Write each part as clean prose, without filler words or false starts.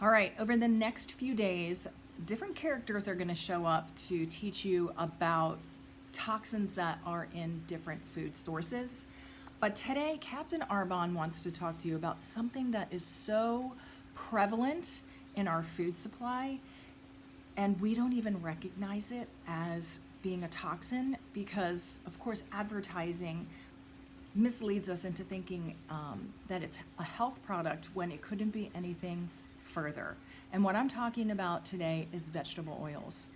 All right, over the next few days, different characters are going to show up to teach you about toxins that are in different food sources. But today, Captain Arbon wants to talk to you about something that is so prevalent in our food supply, and we don't even recognize it as being a toxin because, of course, advertising misleads us into thinking that it's a health product when it couldn't be anything further. And what I'm talking about today is vegetable oils.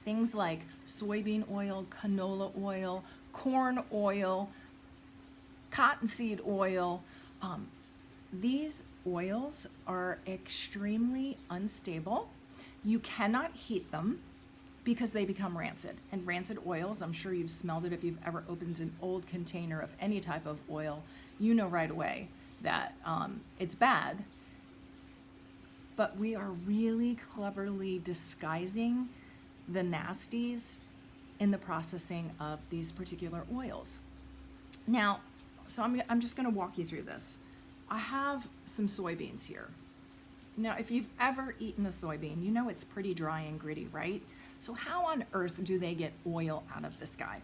Things like soybean oil, canola oil, corn oil, cottonseed oil. These oils are extremely unstable. You cannot heat them because they become rancid. And rancid oils, I'm sure you've smelled it if you've ever opened an old container of any type of oil, you know right away that it's bad. But we are really cleverly disguising the nasties in the processing of these particular oils. Now, so I'm just gonna walk you through this. I have some soybeans here. Now, if you've ever eaten a soybean, you know it's pretty dry and gritty, right? So how on earth do they get oil out of this guy?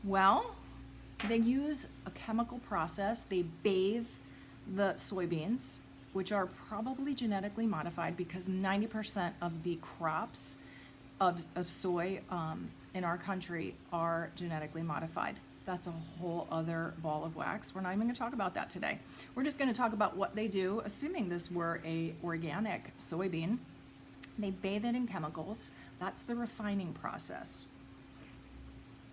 Well, they use a chemical process. They bathe the soybeans, which are probably genetically modified because 90% of the crops of soy in our country are genetically modified. That's a whole other ball of wax. We're not even gonna talk about that today. We're just gonna talk about what they do, assuming this were a organic soybean. They bathe it in chemicals. That's the refining process.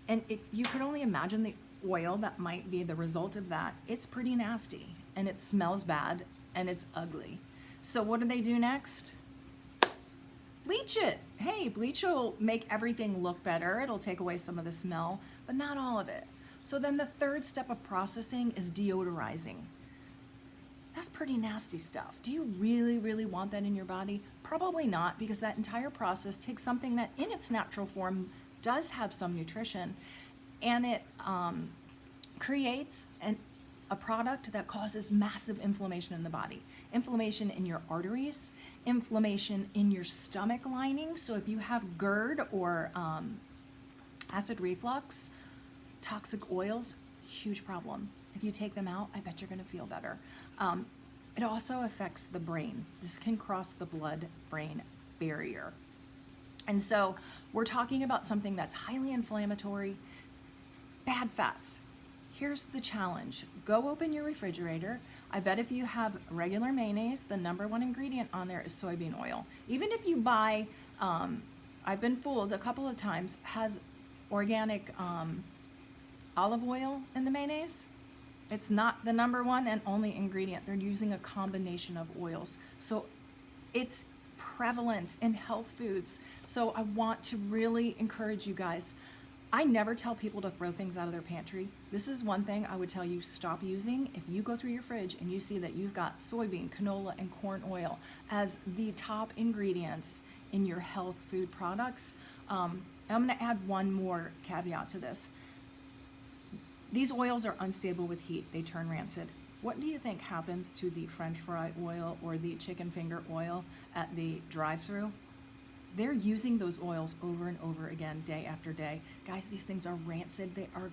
And if you could only imagine the oil that might be the result of that, it's pretty nasty and it smells bad and it's ugly. So what do they do next? Bleach it. Hey, bleach will make everything look better. It'll take away some of the smell, but not all of it. So then the third step of processing is deodorizing. That's pretty nasty stuff. Do you really, really want that in your body? Probably not, because that entire process takes something that in its natural form does have some nutrition, and it creates a product that causes massive inflammation in the body. Inflammation in your arteries, inflammation in your stomach lining. So if you have GERD or acid reflux, toxic oils, huge problem. If you take them out, I bet you're gonna feel better. It also affects the brain. This can cross the blood-brain barrier. And so we're talking about something that's highly inflammatory, bad fats. Here's the challenge. Go open your refrigerator. I bet if you have regular mayonnaise, the #1 ingredient on there is soybean oil. Even if you buy, I've been fooled a couple of times, has organic olive oil in the mayonnaise. It's not the #1 and only ingredient. They're using a combination of oils. So it's prevalent in health foods. So I want to really encourage you guys. I never tell people to throw things out of their pantry. This is one thing I would tell you stop using. If you go through your fridge and you see that you've got soybean, canola, and corn oil as the top ingredients in your health food products, I'm gonna add one more caveat to this. These oils are unstable with heat. They turn rancid. What do you think happens to the French fry oil or the chicken finger oil at the drive-thru? They're using those oils over and over again, day after day. Guys, these things are rancid. They are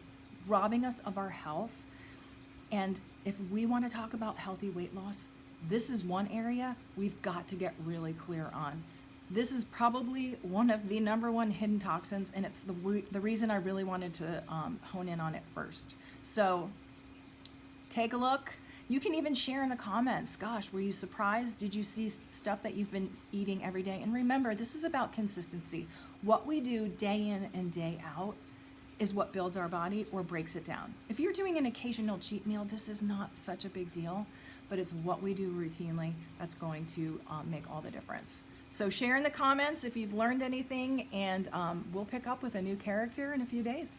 robbing us of our health. And if we want to talk about healthy weight loss, this is one area we've got to get really clear on. This is probably one of the #1 hidden toxins, and it's the reason I really wanted to hone in on it first. So take a look. You can even share in the comments. Gosh, were you surprised? Did you see stuff that you've been eating every day? And remember, this is about consistency. What we do day in and day out is what builds our body or breaks it down. If you're doing an occasional cheat meal, this is not such a big deal, but it's what we do routinely that's going to make all the difference. So share in the comments if you've learned anything, and we'll pick up with a new character in a few days.